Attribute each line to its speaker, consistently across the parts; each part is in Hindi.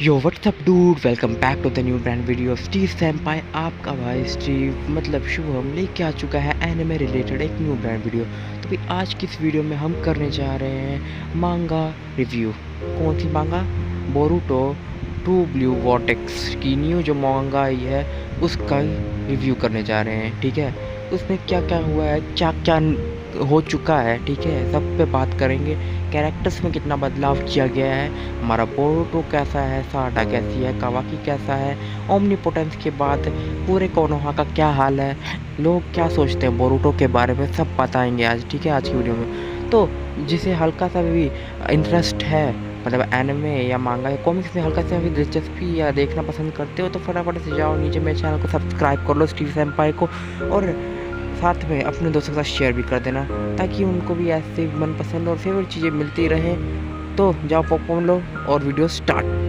Speaker 1: Yo what's up dude, welcome back to the new brand video of Steve senpai. आपका भाई स्टीव मतलब शुभम लेके आ चुका है एनिमे रिलेटेड एक न्यू ब्रांड वीडियो। तो भाई आज की इस वीडियो में हम करने जा रहे हैं मांगा रिव्यू। कौन सी मांगा? बोरुटो टू ब्लू वॉर्टेक्स की न्यू जो मांगा आई है उसका रिव्यू करने जा रहे हैं। ठीक है, उसमें क्या क्या हुआ है, क्या क्या हो चुका है, ठीक है, सब पे बात करेंगे। कैरेक्टर्स में कितना बदलाव किया गया है, हमारा बोरुटो कैसा है, साडा कैसी है, कावाकी कैसा है, ओमनीपोटेंस के बाद पूरे कोनोहा का क्या हाल है, लोग क्या सोचते हैं बोरुटो के बारे में, सब बताएंगे आज। ठीक है, आज की वीडियो में तो जिसे हल्का सा भी इंटरेस्ट है, मतलब एनिमे या मांगा या कॉमिक्स में हल्का सा भी दिलचस्पी या देखना पसंद करते हो, तो फटाफट से जाओ नीचे मेरे चैनल को सब्सक्राइब कर लो स्टीव सैम्पाई को, और साथ में अपने दोस्तों के साथ शेयर भी कर देना ताकि उनको भी ऐसे मनपसंद और फेवरेट चीज़ें मिलती रहें। तो जाओ पॉपकॉर्न लो और वीडियो स्टार्ट।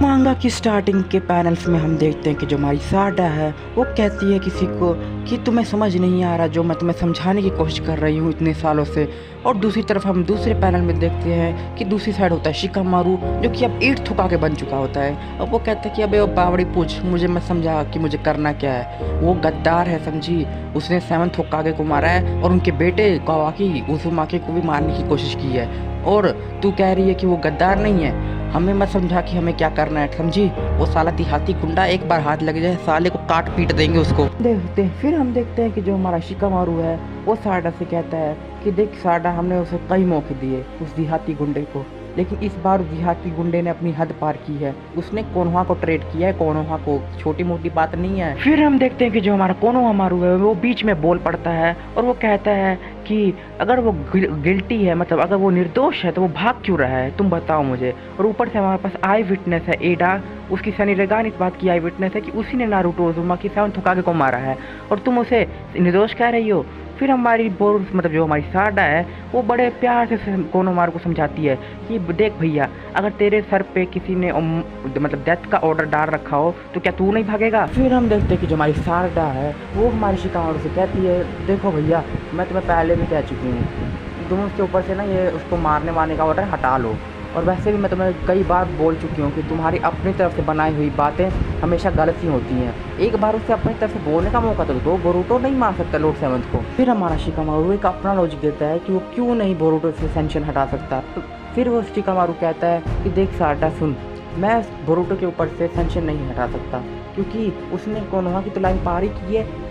Speaker 1: मांगा की स्टार्टिंग के पैनल्स में हम देखते हैं कि जो हमारी साडा है वो कहती है किसी को कि तुम्हें समझ नहीं आ रहा जो मैं तुम्हें समझाने की कोशिश कर रही हूँ इतने सालों से। और दूसरी तरफ हम दूसरे पैनल में देखते हैं कि दूसरी साइड होता है शिकामारू, जो कि अब ईंट थुका के बन चुका होता है। अब वो कहता है कि अबे वो बावड़ी पूछ, मुझे मैं समझा कि मुझे करना क्या है। वो गद्दार है, समझी, उसने सेवंथ होकागे को मारा है और उनके बेटे कावाकी उजुमाके को भी मारने की कोशिश की है। और तू कह रही है कि वो गद्दार नहीं है, हमें मत समझा कि हमें क्या करना है, समझी। वो साला देहाती गुंडा, एक बार हाथ लग जाए साले को काट पीट देंगे उसको। देखते हैं फिर हम देखते हैं कि जो हमारा शिकामारू है वो साडा से कहता है कि देख साडा, हमने उसे कई मौके दिए उस देहाती गुंडे को, लेकिन इस बार उस देहाती गुंडे ने अपनी हद पार की है। उसने कोनोहा को ट्रेड किया है, कोनोहा को, छोटी मोटी बात नहीं है। फिर हम देखते हैं कि जो हमारा कोनोहा मारू है वो बीच में बोल पड़ता है और वो कहता है कि अगर वो गिल्टी है, मतलब अगर वो निर्दोष है, तो वो भाग क्यों रहा है, तुम बताओ मुझे। और ऊपर से हमारे पास आई विटनेस है एडा, उसकी शनिरेगान इस बात की आई विटनेस है कि उसी ने नारुतो उजुमाकी सेवंथ होकागे को मारा है और तुम उसे निर्दोष कह रही हो। फिर हमारी मतलब जो हमारी साडा है वो बड़े प्यार से कोनोमारू को समझाती है कि देख भैया, अगर तेरे सर पे किसी ने मतलब डेथ का ऑर्डर डाल रखा हो तो क्या तू नहीं भागेगा। फिर हम देखते हैं कि जो हमारी साडा है वो हमारी शिकामारू से कहती है, देखो भैया, मैं तुम्हें पहले भी कह चुकी हूँ, तुम उसके ऊपर से ना ये उसको मारने का ऑर्डर हटा लो। और वैसे भी मैं तुम्हें कई बार बोल चुकी हूँ कि तुम्हारी अपनी तरफ से बनाई हुई बातें हमेशा गलत ही होती हैं। एक बार उसे अपनी तरफ से बोलने का मौका तो दो, बोरुटो नहीं मार सकता लॉर्ड सेवंथ को। फिर हमारा शिकामारू एक अपना लॉजिक देता है कि वो क्यों नहीं बोरुटो से सेंशन हटा सकता। तो फिर वो शिकामारू कहता है कि देख साडा सुन, मैं बोरुटो के ऊपर से सेंशन नहीं हटा सकता क्योंकि उसने कोनोहा की तो लाइन पार ही की है।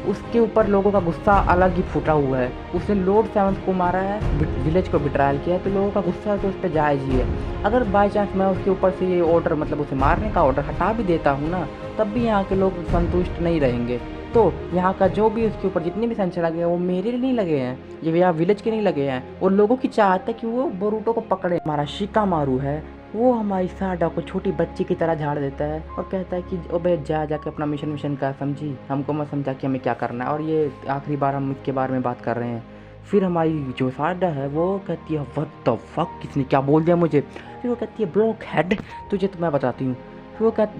Speaker 1: उसके ऊपर लोगों का गुस्सा अलग ही फूटा हुआ है। उसने लॉर्ड सेवंथ को मारा है, विलेज को बिट्रायल किया है, तो लोगों का गुस्सा तो उस पर जायज़ ही है। अगर बाई चांस मैं उसके ऊपर से ये ऑर्डर, मतलब उसे मारने का ऑर्डर हटा भी देता हूँ ना, तब भी यहाँ के लोग संतुष्ट नहीं रहेंगे। तो यहाँ का जो भी उसके ऊपर जितने भी सेंशन लगे हैं वो मेरे लिए नहीं लगे हैं, ये यहाँ विलेज के नहीं लगे हैं, और लोगों की चाहत है कि वो बोरुटो को पकड़े। हमारा शिकामारू है वो हमारी साडा को छोटी बच्ची की तरह झाड़ देता है और कहता है कि अबे जा जाके अपना मिशन का, समझी, हमको मत समझा कि हमें क्या करना है, और ये आखिरी बार हम इसके बारे में बात कर रहे हैं। फिर हमारी जो साडा है वो कहती है व्हाट द फक, किसने क्या बोल दिया मुझे। फिर वो कहती है ब्लॉक हेड, तुझे तो मैं बताती हूँ।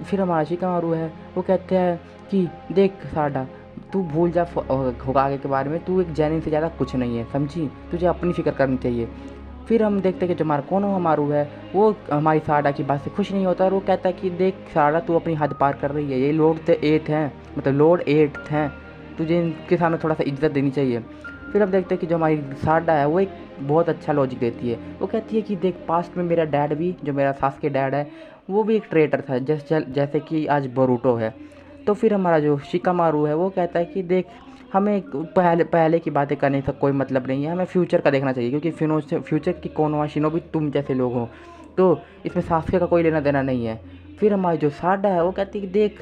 Speaker 1: फिर हमारा शिकामारू है वो कहते हैं कि देख साडा, तू भूल जा होकागे के बारे में, तू एक जैनिन से ज़्यादा कुछ नहीं है, समझी, तुझे अपनी फिक्र करनी चाहिए। फिर हम देखते हैं कि जो हमारा कोनोहामारू है वो हमारी साडा की बात से खुश नहीं होता और वो कहता है कि देख साडा, तू अपनी हद पार कर रही है, ये लॉर्ड 8 हैं, मतलब लॉर्ड 8 हैं, तुझे इनके सामने थोड़ा सा इज्जत देनी चाहिए। फिर हम देखते हैं कि जो हमारी साडा है वो एक बहुत अच्छा लॉजिक देती है। वो कहती है कि देख, पास्ट में मेरा डैड भी, जो मेरा सास के डैड है, वो भी एक ट्रेटर था, जैसे कि आज बोरुटो है। तो फिर हमारा जो शिकामारू है वो कहता है कि देख, हमें पहले की बातें करने का कोई मतलब नहीं है, हमें फ्यूचर का देखना चाहिए, क्योंकि फ्यूचर की कोनोहा शिनोबी तुम जैसे लोग हो, तो इसमें सासुके का कोई लेना देना नहीं है। फिर हमारी जो साडा है वो कहती है कि देख,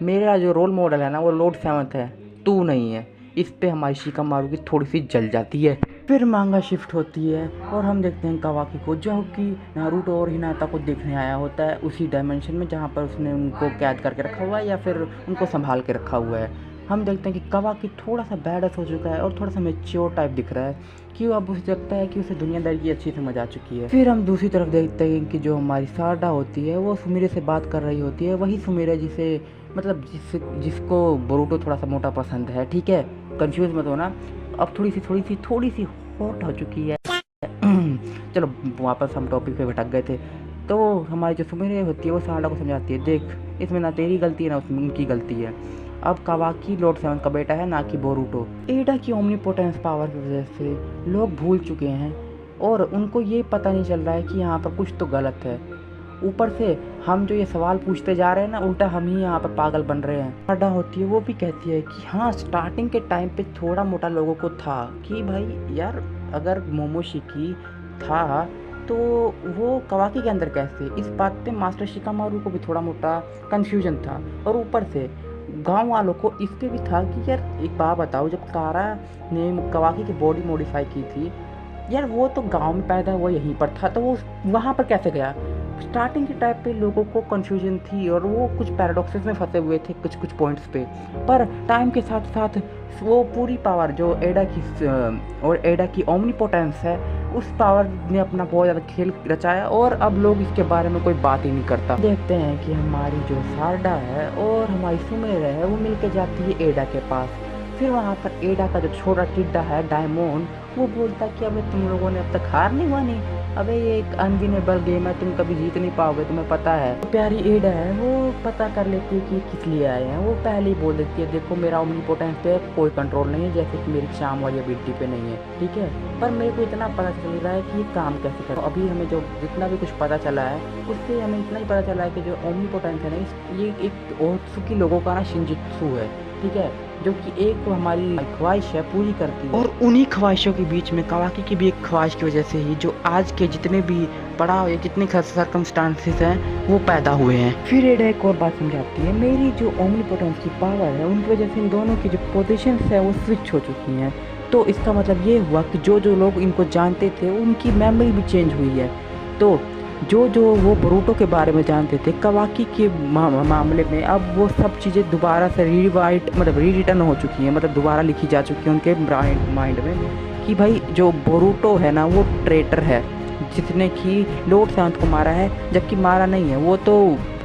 Speaker 1: मेरा जो रोल मॉडल है ना वो लॉर्ड सेवंथ है, तू नहीं है। इस पे हमारी शिकामारू की थोड़ी सी जल जाती है। फिर मांगा शिफ्ट होती है और हम देखते हैं कावाकी को, जो कि नारुतो और हिनाता को देखने आया होता है उसी डायमेंशन में जहाँ पर उसने उनको कैद करके रखा हुआ है या फिर उनको संभाल के रखा हुआ है। हम देखते हैं कि कावाकी थोड़ा सा बैडस हो चुका है और थोड़ा सा मैच्योर टाइप दिख रहा है, क्यों अब उसे लगता है कि उसे दुनियादारी की अच्छी समझ आ चुकी है। फिर हम दूसरी तरफ देखते हैं कि जो हमारी साडा होती है वो सुमिरे से बात कर रही होती है, वही सुमिरे जिसे, मतलब जिसको बोरुटो थोड़ा सा मोटा पसंद है। ठीक है, कंफ्यूज मत होना, अब थोड़ी सी हॉट हो चुकी है। चलो वापस हम टॉपिक पे भटक गए थे।
Speaker 2: तो हमारी जो सुमेरे होती है वो साडा को समझाती है, देख इसमें ना तेरी गलती है ना उसमें उनकी गलती है। अब कावाकी लॉर्ड सेवन का बेटा है ना कि बोरूटो। एडा की ओमनीपोटेंस पावर की वजह से लोग भूल चुके हैं और उनको ये पता नहीं चल रहा है कि यहाँ पर कुछ तो गलत है। ऊपर से हम जो ये सवाल पूछते जा रहे हैं ना, उल्टा हम ही यहाँ पर पागल बन रहे हैं। साडा होती है वो भी कहती है कि हाँ स्टार्टिंग के टाइम पे थोड़ा मोटा लोगों को था कि भाई यार अगर मोमोशिकी था तो वो कावाकी के अंदर कैसे, इस बात पे मास्टर शिकामारू को भी थोड़ा मोटा कंफ्यूजन था। और ऊपर से गांव वालों को इस पे भी था कि यार एक बात बताओ, जब कारा ने कावाकी की बॉडी मॉडिफाई की थी यार, वो तो गांव में पैदा हुआ यहीं पर था, तो वो वहाँ पर कैसे गया। स्टार्टिंग के टाइम पे लोगों को कंफ्यूजन थी और वो कुछ पैराडॉक्सेस में फंसे हुए थे कुछ पॉइंट्स पे, पर टाइम के साथ साथ वो पूरी पावर जो एडा की ओमनीपोटेंस है, उस पावर ने अपना बहुत ज़्यादा खेल रचाया और अब लोग इसके बारे में कोई बात ही नहीं करता। देखते हैं कि हमारी जो सारडा है और हमारी सुमेर है वो मिलके जाती है एडा के पास। फिर वहाँ पर एडा का जो छोटा टिड्डा है डायमोन, वो बोलता है कि अबे तुम लोगों ने अब तक हार नहीं मानी, अबे ये एक अनविनेबल गेम है, तुम कभी जीत नहीं पाओगे, तुम्हें पता है। तो प्यारी एडा है वो पता कर लेती है कि किस लिए आए हैं। वो पहले ही बोल देती है, देखो मेरा ओमनीपोटेंस पे कोई कंट्रोल नहीं है, जैसे कि मेरी शाम वाली एबिलिटी पे नहीं है, ठीक है, पर मेरे को इतना पता चल रहा है कि ये काम कैसे कर। अभी हमें जो जितना भी कुछ पता चला है उससे हमें इतना ही पता चला है कि जो ओमनीपोटेंस है ना, ये एक ओत्सुकी लोगों का ना शिंजित्सु है, ठीक है, जो कि एक हमारी ख्वाहिश है पूरी करती है।
Speaker 1: और उन्हीं ख्वाहिशों के बीच में कावाकी की भी एक ख्वाहिश की वजह से ही जो आज के जितने भी पड़ाव या जितने सर्कमस्टांसेस हैं वो पैदा हुए हैं।
Speaker 2: फिर एडा एक और बात समझाती है, मेरी जो ओमनीपोटेंस की पावर है उनकी वजह से इन दोनों की जो पोजीशंस है वो स्विच हो चुकी हैं। तो इसका मतलब ये हुआ कि जो जो लोग इनको जानते थे उनकी मेमोरी भी चेंज हुई है। तो जो वो बोरूटो के बारे में जानते थे कावाकी के मामले में अब वो सब चीज़ें दोबारा से रीरिटर्न हो चुकी हैं, मतलब दोबारा लिखी जा चुकी हैं उनके माइंड में कि भाई जो बोरूटो है ना वो ट्रेटर है जिसने कि लॉर्ड सेवंथ को मारा है, जबकि मारा नहीं है, वो तो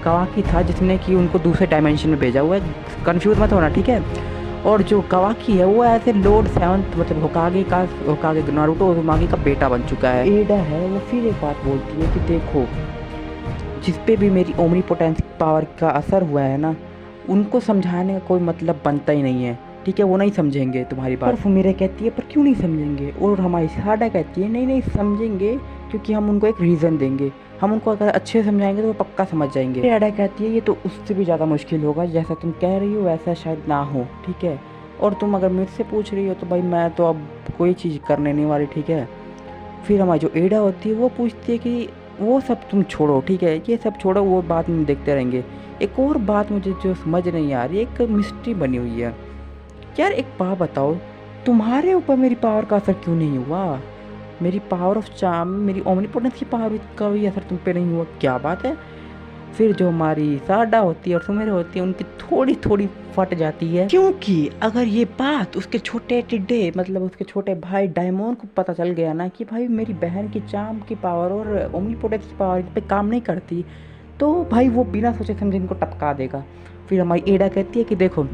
Speaker 2: कावाकी था जिसने कि उनको दूसरे डायमेंशन में भेजा हुआ है, कंफ्यूज मत होना, ठीक है। और जो कावाकी है वो ऐसे लॉर्ड सेवंथ मतलब होकागे नारुतो उज़ुमाकी का बेटा बन चुका है। एडा है वो फिर एक बात बोलती है कि देखो जिस पे भी मेरी ओमनीपोटेंस पावर का असर हुआ है ना, उनको समझाने का कोई मतलब बनता ही नहीं है, ठीक है, वो नहीं समझेंगे तुम्हारी बात। फुमीरे कहती है पर क्यों नहीं समझेंगे, और हमारी साडा कहती है नहीं समझेंगे क्योंकि हम उनको एक रीज़न देंगे, हम उनको अगर अच्छे से समझाएंगे तो वो पक्का समझ जाएंगे। एडा कहती है ये तो उससे भी ज़्यादा मुश्किल होगा, जैसा तुम कह रही हो वैसा शायद ना हो, ठीक है, और तुम अगर मुझसे पूछ रही हो तो भाई मैं तो अब कोई चीज़ करने नहीं वाली, ठीक है। फिर हमारी जो एडा होती है वो पूछती है कि वो सब तुम छोड़ो, ठीक है, ये सब छोड़ो, वो बात में देखते रहेंगे। एक और बात मुझे जो समझ नहीं आ रही, एक मिस्ट्री बनी हुई है यार, एक बात बताओ, तुम्हारे ऊपर मेरी पावर का असर क्यों नहीं हुआ, मेरी पावर ऑफ चार्म, मेरी ओमनीपोटेंस की पावर का भी असर तुम पे नहीं हुआ, क्या बात है। फिर जो हमारी साडा होती है और सुमेरे होती है उनकी थोड़ी थोड़ी फट जाती है, क्योंकि अगर ये बात उसके छोटे टिड्डे मतलब उसके छोटे भाई डायमोन को पता चल गया ना कि भाई मेरी बहन की चार्म की पावर और ओमनीपोटेंस की पावर पे काम नहीं करती, तो भाई वो बिना सोचे समझे इनको टपका देगा। फिर हमारी एडा कहती है कि देखो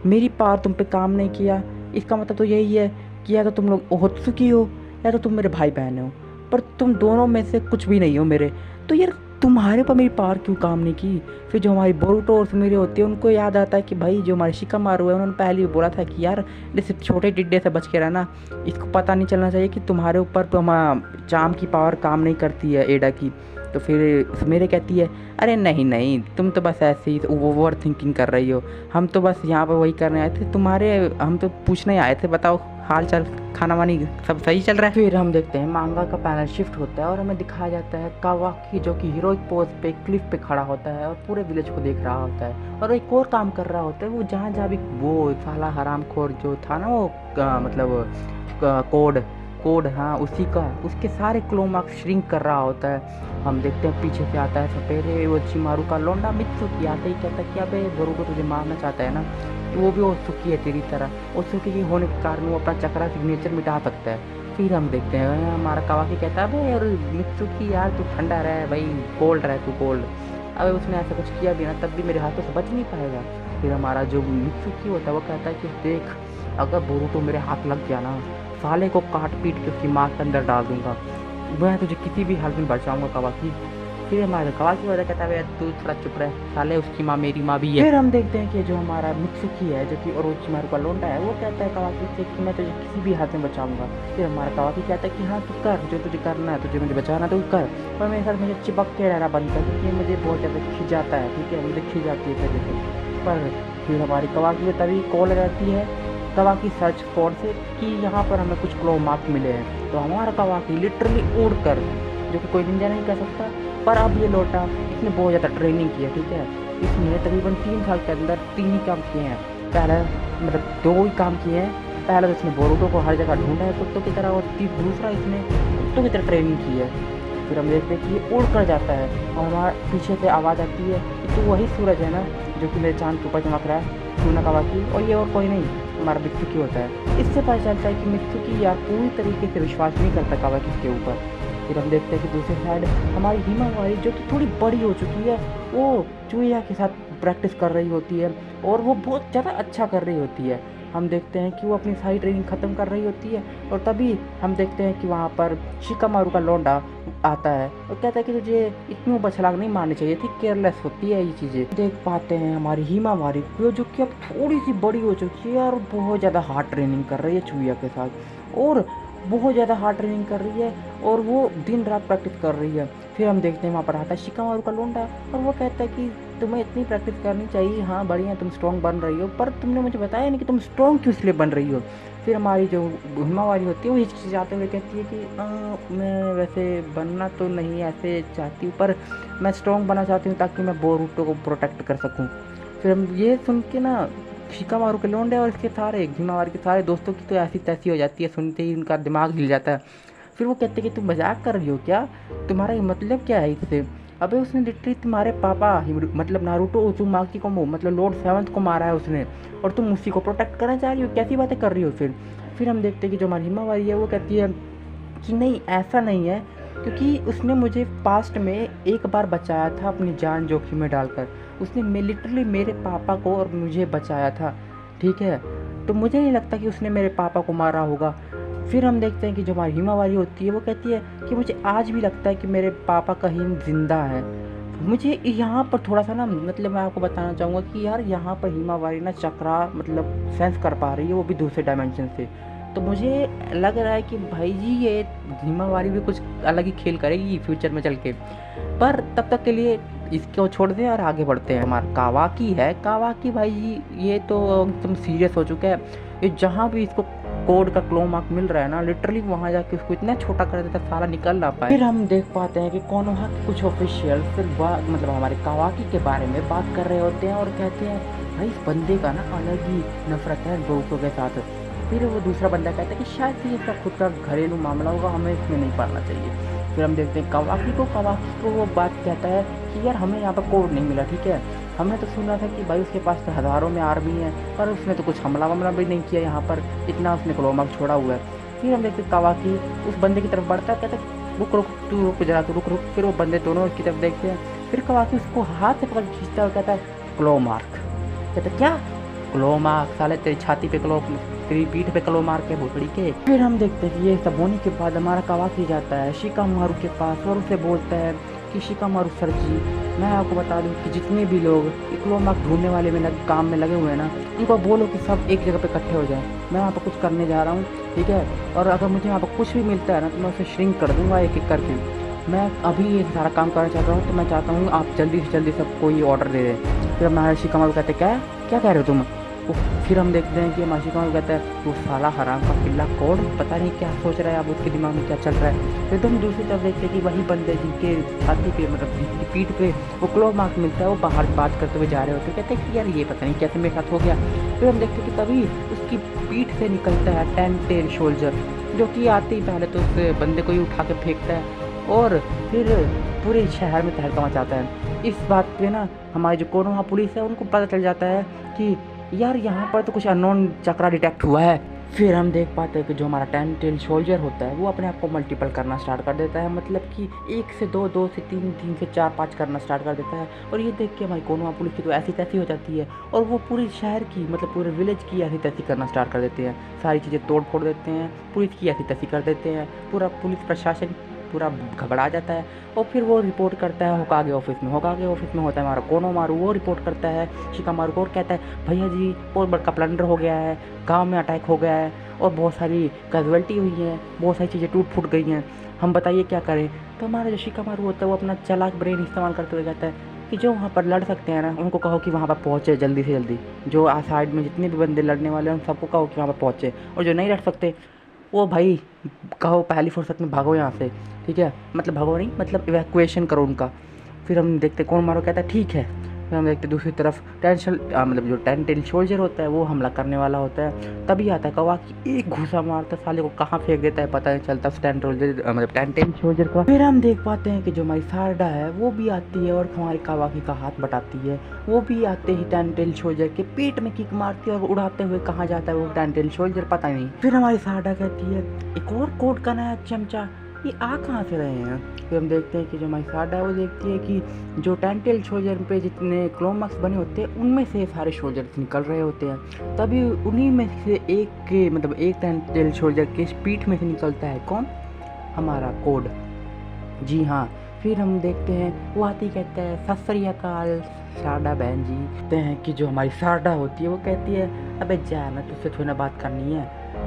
Speaker 2: मेरी पावर तुम पे काम नहीं किया, इसका मतलब तो यही है कि या तो तुम लोग ओत्सुकी हो या तो तुम मेरे भाई बहन हो, पर तुम दोनों में से कुछ भी नहीं हो मेरे, तो यार तुम्हारे ऊपर मेरी पावर क्यों काम नहीं की। फिर जो हमारी बोरूटो और सुमेरे होती है उनको याद आता है कि भाई जो हमारे शिकामारू है उन्होंने पहले भी बोला था कि यार जैसे छोटे टिड्डे से बच के रहना, इसको पता नहीं चलना चाहिए कि तुम्हारे ऊपर तो हमारा चार्म की पावर काम नहीं करती है एडा की। तो फिर सुमेरे कहती है अरे नहीं तुम तो बस ऐसे ही ओवर थिंकिंग कर रही हो, हम तो बस यहाँ पर वही करने आए थे तुम्हारे, हम तो पूछने आए थे, बताओ हाल चाल खाना वानी सब सही चल रहा है। फिर हम देखते हैं मांगा का पैनल शिफ्ट होता है और हमें दिखाया जाता है कावाकी जो कि हीरोइक पोज पे क्लिफ पे खड़ा होता है और पूरे विलेज को देख रहा होता है और एक और काम कर रहा होता है, वो जहाँ भी वो साला हरामखोर जो था ना वो मतलब कोड हाँ उसी का उसके सारे क्लो मार्क्स श्रिंक कर रहा होता है। हम देखते हैं पीछे से आता है सपेरे वो चिमारू का लौंडा मित्सुकी, आता ही कहता है कि अबे बोरूटो तुझे मारना चाहता है ना, तो वो भी ओत्सुकी है तेरी तरह, ओत्सुकी के होने के कारण वो अपना चक्रा सिग्नेचर मिटा सकता है। फिर हम देखते हैं हमारा कावाकी कहता है अबे यार मित्सुकी यार तू ठंडा रहे भाई, कोल्ड रहे तू कोल्ड, अबे उसने ऐसा कुछ किया भी ना तब भी मेरे हाथों से बच नहीं पाएगा। फिर हमारा जो मित्सुकी होता है वो कहता है कि देख अगर बोरूटो मेरे हाथ लग गया ना, साले को काट पीट के उसकी माँ के अंदर डाल दूंगा, मैं तुझे किसी भी हाल में बचाऊंगा कावाकी। फिर हमारा कवाकी वाला कहता है तू थोड़ा चुप रह साले, उसकी माँ मेरी माँ भी है। फिर हम देखते हैं कि जो हमारा मित्सुकी है जो कि ओरोचिमारू का लोंडा है वो कहता है कवाकी से कि मैं तुझे किसी भी हाथ में बचाऊंगा। फिर हमारा कवाकी कहता है कि हाँ तू कर, जो तुझे करना है, तुझे मुझे बचाना तो कर, पर मेरे साथ मुझे चिपक के रहना बंद कर क्योंकि मुझे बहुत ज़्यादा खिंचाता है, ठीक है, मुझे खिंच जाती है पहले से। पर फिर हमारी कवाकी को तभी कॉल रहती है कवाकी सर्च फोन से कि यहाँ पर हमें कुछ क्लो मार्क मिले हैं। तो हमारा कवाकी लिटरली उड़ कर, जो कि कोई निंजा नहीं कर सकता, पर अब ये लौटा, इसने बहुत ज़्यादा ट्रेनिंग की है, ठीक है, इसने तकरीबन 3 साल के अंदर 3 ही काम किए हैं। पहला मतलब 2 ही काम किए हैं, पहला तो इसने बोरुतो को हर जगह ढूंढा है कुत्तों की तरह, और दूसरा इसने कुत्तों की तरह ट्रेनिंग की है। फिर हम देखते हैं कि ये उड़ कर जाता है और हमारे पीछे से आवाज़ आती है कि तू वही सूरज है ना जो कि मेरे चांद के ऊपर चमक रहा है, सुना कवाकी, और ये और कोई नहीं हमारा मित्सुकी होता है। इससे पता चलता है कि मित्सुकी यार पूरी तरीके से विश्वास नहीं करता कवाकी के ऊपर। फिर हम देखते हैं कि दूसरी साइड हमारी हिमावारी जो कि थोड़ी बड़ी हो चुकी है वो चूहिया के साथ प्रैक्टिस कर रही होती है और वो बहुत ज़्यादा अच्छा कर रही होती है। हम देखते हैं कि वो अपनी सारी ट्रेनिंग ख़त्म कर रही होती है और तभी हम देखते हैं कि वहाँ पर शिकामारू का लौंडा आता है और कहता है कि तुझे इतनी बछलांग नहीं मारनी चाहिए थी, केयरलेस होती है ये चीज़ें। देख पाते हैं हमारी हिमावारी को जो कि अब थोड़ी सी बड़ी हो चुकी है और बहुत ज़्यादा हार्ड ट्रेनिंग कर रही है चूहिया के साथ, और बहुत ज़्यादा हार्ड ट्रेनिंग कर रही है और वो दिन रात प्रैक्टिस कर रही है। फिर हम देखते हैं वहाँ पर आता है शिकामारू का लोंडा और वो कहता है कि तुम्हें इतनी प्रैक्टिस करनी चाहिए, हाँ बढ़िया तुम स्ट्रॉन्ग बन रही हो, पर तुमने मुझे बताया नहीं कि तुम स्ट्रॉन्ग क्यों इसलिए बन रही हो। फिर हमारी जो हिमावारी होती है वो हिचकिचाते हुए कहती है कि मैं वैसे बनना तो नहीं ऐसे चाहती हूँ, पर मैं स्ट्रॉन्ग बनना चाहती हूँ ताकि मैं बोरुतो को प्रोटेक्ट कर सकूँ। फिर हम ये सुन के ना शिकामारू के लोंडे और इसके सारे हिमावारी के सारे दोस्तों की तो ऐसी तैसी हो जाती है, सुनते ही उनका दिमाग हिल जाता है। फिर वो कहते हैं कि तुम मजाक कर रही हो क्या, तुम्हारा ये मतलब क्या है इससे। अबे उसने लिटरली तुम्हारे पापा मतलब नारुतो उज़ुमाकी को मतलब लॉर्ड 7th को मारा है उसने, और तुम उसी को प्रोटेक्ट करना चाह रही हो, कैसी बातें कर रही हो। फिर हम देखते हैं कि जो हमारी हिमावारी है वो कहती है कि नहीं ऐसा नहीं है, क्योंकि उसने मुझे पास्ट में एक बार बचाया था अपनी जान जोखिम में डालकर, उसने लिटरली मेरे पापा को और मुझे बचाया था, ठीक है, तो मुझे नहीं लगता कि उसने मेरे पापा को मारा होगा। फिर हम देखते हैं कि जो हमारी हिमावारी होती है वो कहती है कि मुझे आज भी लगता है कि मेरे पापा कहीं जिंदा है। मुझे यहाँ पर थोड़ा सा ना मतलब मैं आपको बताना चाहूँगा कि यार यहाँ पर हिमावारी ना चक्रा मतलब सेंस कर पा रही है, वो भी दूसरे डायमेंशन से। तो मुझे लग रहा है कि भाई जी ये हिमावारी भी कुछ अलग ही खेल करेगी फ्यूचर में चल के, पर तब तक के लिए इसको छोड़ दें और आगे बढ़ते हैं। हमारा कावाकी है, कावाकी भाई जी ये तो एकदम सीरियस हो चुका है, ये जहाँ भी इसको कोड का क्लो मार्क मिल रहा है ना लिटरली वहाँ जाके उसको इतना छोटा कर देता है सारा निकल ना पाए। फिर हम देख पाते हैं कि कोनोहा के कुछ ऑफिशियल फिर मतलब हमारे कावाकी के बारे में बात कर रहे होते हैं और कहते हैं भाई इस बंदे का ना अलग ही नफरत है बोरुतो के साथ। फिर वो दूसरा बंदा कहता है कि शायद से इसका खुद का घरेलू मामला होगा, हमें इसमें नहीं पड़ना चाहिए। फिर हम देखते हैं कावाकी को वो बात कहता है कि यार हमें यहाँ पर कोड नहीं मिला, ठीक है, हमने तो सुना था कि भाई उसके पास तो हज़ारों में आर्मी है, पर उसने तो कुछ हमला वमला भी नहीं किया यहाँ पर, इतना उसने क्लो मार्क छोड़ा हुआ है। फिर हम देखते कावाकी उस बंदे की तरफ बढ़ता है, कहता है रुक रुक तू रुक जरा तू रुक रुक। फिर वो बंदे दोनों की तरफ देखते हैं, फिर कावाकी उसको हाथ से पकड़ खींचता है और कहता है क्लो मार्क। कहता क्या क्लो मार्क, साले तेरी छाती पे क्लो, तेरी पीठ पे क्लो मार्क है भोसड़ी के। फिर हम देखते हैं कि ये सब होने के बाद हमारा कावाकी जाता है शिकामारू के पास और उसे बोलता है कि शिकामारू सर जी मैं आपको बता दूं कि जितने भी लोग क्लो मार्क ढूंढने वाले में काम में लगे हुए हैं ना, उनको बोलो कि सब एक जगह पे इकट्ठे हो जाएं, मैं वहाँ पर कुछ करने जा रहा हूँ, ठीक है, और अगर मुझे वहाँ पर कुछ भी मिलता है ना तो मैं उसे श्रिंक कर दूँगा एक एक करके। मैं अभी ये सारा काम करना चाहता हूँ, तो मैं चाहता हूँ आप जल्दी से जल्दी सबको ये ऑर्डर दे दें। फिर हमारे शिकामारू कहते क्या कह रहे हो तुम। फिर हम देखते हैं कि हमारा शिकामारू कहता है वो साला हराम का पिल्ला कोड पता नहीं क्या सोच रहा है, अब उसके दिमाग में क्या चल रहा है। फिर तो हम दूसरी तरफ देखते हैं कि वही बंदे जिनके छाती पे मतलब जिनकी पीठ पे वो क्लो मार्क मिलता है वो बाहर बात करते हुए जा रहे होते, कहते हैं कि यार ये पता नहीं कैसे मेरे साथ हो गया। फिर हम देखते हैं कि तभी उसकी पीठ से निकलता है 10 टेल सोल्जर, जो कि आते ही पहले तो उस बंदे को ही उठा के फेंकता है और फिर पूरे शहर में तहलका मचाता है। इस बात पे ना हमारी जो कोनोहा पुलिस है उनको पता चल जाता है कि यार यहाँ पर तो कुछ अननोन चक्रा डिटेक्ट हुआ है। फिर हम देख पाते हैं कि जो हमारा 10 टेल सोल्जर होता है वो अपने आप को मल्टीपल करना स्टार्ट कर देता है, मतलब कि 1 से 2, 2 से 3, 3 से 4, 5 करना स्टार्ट कर देता है। और ये देख के हमारी कोनोहा पुलिस की तो ऐसी तैसी हो जाती है और वो पूरे शहर की मतलब पूरे विलेज की ऐसी तैसी करना स्टार्ट कर देते हैं, सारी चीज़ें तोड़ फोड़ देते हैं, पुलिस की ऐसी तैसी कर देते हैं, पूरा पुलिस प्रशासन पूरा घबरा जाता है और फिर वो रिपोर्ट करता है होकागे ऑफिस में। होकागे ऑफिस में होता है हमारा कोनोमारू, वो रिपोर्ट करता है शिकामारू को और कहता है भैया जी बहुत बड़ा प्लंडर हो गया है, गांव में अटैक हो गया है और बहुत सारी कैजुअल्टी हुई है, बहुत सारी चीज़ें टूट फूट गई हैं, हम बताइए क्या करें। तो हमारा जो शिकामारू होता है वो अपना चालाक ब्रेन इस्तेमाल करते हुए कहता है कि जो वहाँ पर लड़ सकते हैं ना उनको कहो कि वहाँ पर पहुँचे जल्दी से जल्दी, जो साइड में जितने भी बंदे लड़ने वाले हैं उन सबको कहो कि वहाँ पर पहुँचे, और जो नहीं लड़ सकते वो भाई कहो पहली फुर्सत में भागो यहाँ से, ठीक है, मतलब भागो नहीं मतलब इवैक्यूएशन करो उनका। फिर हम देखते कोनोमारू कहता है ठीक है। फिर हम देखते दूसरी तरफ मतलब जो 10 टेल सोल्जर होता है वो हमला करने वाला होता है। तभी आता है कवाकी एक घूसा मारता साले को कहाँ फेंक देता है पता नहीं चलता 10 टेल सोल्जर का। फिर हम देख पाते हैं कि जो हमारी सारडा है वो भी आती है और हमारी कवाकी का हाथ बटाती है। वो भी आते ही 10 टेल सोल्जर के पेट में किक मारती है और उड़ाते हुए कहाँ जाता है वो 10 टेल सोल्जर पता नहीं। फिर हमारी सारडा कहती है एक और कोड का नया चमचा, ये आ कहाँ से रहे हैं। फिर हम देखते हैं कि जो हमारी सारडा है वो देखती है कि जो 10 टेल सोल्जर पे जितने क्लोमाक्स बने होते हैं उनमें से सारे सोल्जर्स निकल रहे होते हैं। तभी उन्हीं में से एक के मतलब एक 10 टेल सोल्जर के पीठ में से निकलता है कौन, हमारा कोड। जी हाँ। फिर हम देखते हैं वो आती कहता है सत श्री अकाल सारडा बहन जी। कहते हैं कि जो हमारी सारडा होती है वो कहती है अबे जा मैं तुझसे थोड़ी ना बात करनी है,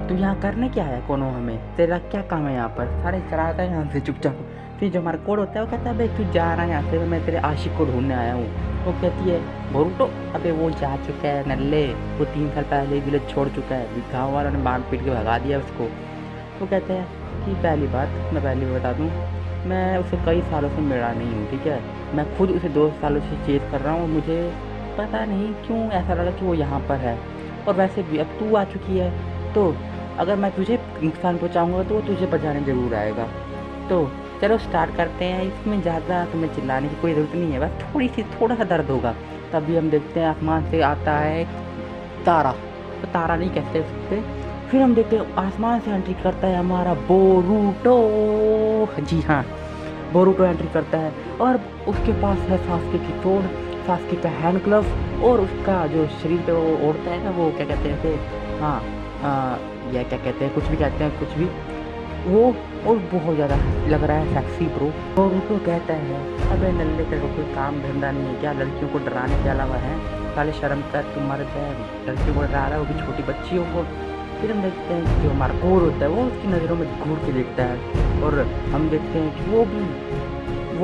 Speaker 2: तू यहाँ करने क्या है कोनो, हमें तेरा क्या काम है यहाँ पर, सारे चलाता है यहाँ से चुपचाप। फिर जो हमारा कोड होता है वो कहता है भाई तू जा रहा है यहाँ से, मैं तेरे आशिक को ढूंढने आया हूँ। वो कहती है बोरूटो अबे वो जा चुका है नल्ले, वो 3 साल पहले विलेज छोड़ चुका है, गाँव वालों ने बांध पीट के भगा दिया उसको। वो कहते हैं कि पहली बात मैं पहले बता दूँ मैं उसे कई सालों से मिला नहीं हूँ, ठीक है, मैं खुद उसे 2 सालों से चेज कर रहा हूँ, मुझे पता नहीं क्यों ऐसा लगा कि वो यहाँ पर है। और वैसे भी अब तू आ चुकी है तो अगर मैं तुझे नुकसान पहुँचाऊँगा तो वो तुझे बचाने ज़रूर आएगा। तो चलो स्टार्ट करते हैं, इसमें ज़्यादा तुम्हें चिल्लाने की कोई ज़रूरत नहीं है, बस थोड़ा सा दर्द होगा। तभी हम देखते हैं आसमान से आता है तारा, तो तारा नहीं कहते उससे। फिर हम देखते हैं आसमान से एंट्री करता है हमारा बोरूटो। जी हाँ, बोरूटो एंट्री करता है और उसके पास है सास्के की तोड़, सास्के का हैंड ग्लव और उसका जो शरीर पे वो ओढ़ता है ना वो क्या कहते हैं उसे, हाँ या क्या कहते हैं कुछ भी कहते हैं कुछ भी, वो और बहुत ज़्यादा लग रहा है सेक्सी ब्रो। बोरूटो कहता है अबे नल्ले तेरे को कोई काम धंधा नहीं है क्या, लड़कियों को डराने के अलावा है, साले शर्म कर तुम मर्द है, लड़कियों को डरा रहा है वो भी छोटी बच्चियों को। फिर हम देखते हैं कि जो हमारा कोड होता है वो उसकी नज़रों में घूर के देखता है और हम देखते हैं कि वो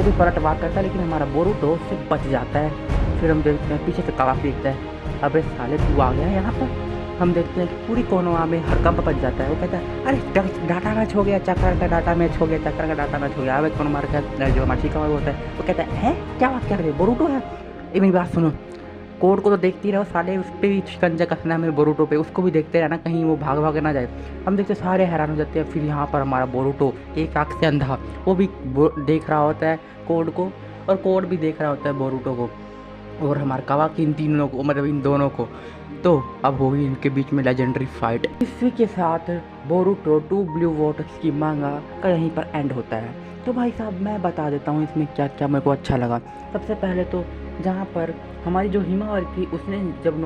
Speaker 2: भी पलटवार करता है, लेकिन हमारा बोरूटो उससे बच जाता है। फिर हम देखते हैं पीछे से कवाकी देखता है अबे साले तू आ गया यहाँ पर। हम देखते हैं कि पूरी कोनोमा में हड़कंप बच जाता है। वो कहता है अरे डाटा मैच हो गया, चक्कर का डाटा मैच हो गया, चक्कर का डाटा मैच हो गया। अब कोनोमा का जो हमारा शिकामारू होता है वो कहता है क्या बात कर रहे हो, बोरूटो है। ये मेरी बात सुनो, कोड को तो देखती रहो, साले उस पर भी शिकंजा कसना है मेरे बोरूटो पे, उसको भी देखते रहना कहीं वो भाग ना जाए। हम देखते सारे हैरान हो जाते हैं। फिर यहाँ पर हमारा बोरूटो एक आँख से अंधा, वो भी देख रहा होता है कोड को और कोड भी देख रहा होता है बोरूटो को और हमारे कवाकी इन तीनों को मतलब इन दोनों को। तो अब होगी इनके बीच में लेजेंडरी फाइट। इसी के साथ बोरूटो 2 ब्लू वाटर्स की मांगा का यहीं पर एंड होता है। तो भाई साहब मैं बता देता हूँ इसमें क्या क्या मेरे को अच्छा लगा। सबसे पहले तो जहाँ पर हमारी जो हिमावरी थी उसने जब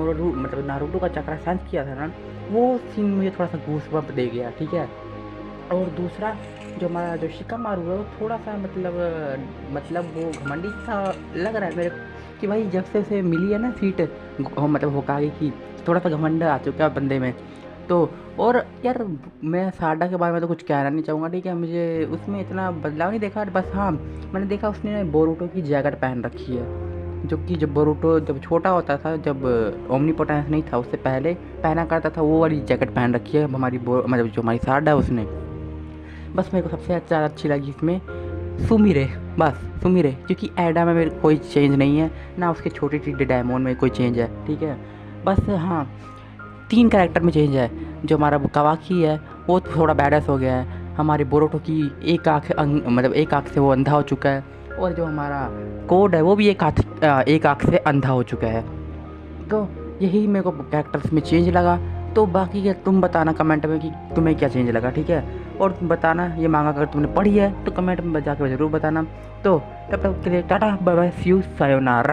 Speaker 2: नारुतो का चक्रा सेंस किया था ना, वो सीन मुझे थोड़ा सा गूज़बम्प दे गया, ठीक है। और दूसरा जो हमारा जो शिकामारू है वो थोड़ा सा मतलब वो घमंडी सा लग रहा है मेरे कि भाई जब से उसे मिली है ना सीट मतलब होकागे की, थोड़ा सा घमंड आ चुका है बंदे में। तो और यार मैं सारडा के बारे में तो कुछ कहना नहीं चाहूँगा, ठीक है, मुझे उसमें इतना बदलाव नहीं देखा, बस हाँ मैंने देखा उसने बोरूटो की जैकेट पहन रखी है, जो कि जब बोरूटो जब छोटा होता था, जब ओमनीपोटेंस नहीं था उससे पहले पहना करता था, वो वाली जैकेट पहन रखी है हमारी मतलब जो हमारी सारडा है उसने। बस मेरे को सबसे अच्छी लगी इसमें सुमिरे, बस सुमिरे, क्योंकि एडा में मेरे कोई चेंज नहीं है ना, उसके छोटी टी डायमंड में कोई चेंज है, ठीक है। बस हाँ 3 कैरेक्टर में चेंज है। जो हमारा कवाकी है वो थोड़ा बैडस हो गया है, हमारी बोरूटो की एक आँख से वो अंधा हो चुका है, और जो हमारा कोड है वो भी एक आँख से अंधा हो चुका है। तो यही मेरे को कैरेक्टर्स में चेंज लगा। तो बाकी के तुम बताना कमेंट में कि तुम्हें क्या चेंज लगा, ठीक है। और तुम बताना ये मांगा अगर तुमने पढ़ी है तो कमेंट में जाकर ज़रूर बताना। तो तब तक के लिए tata bye bye, see you, sayonara.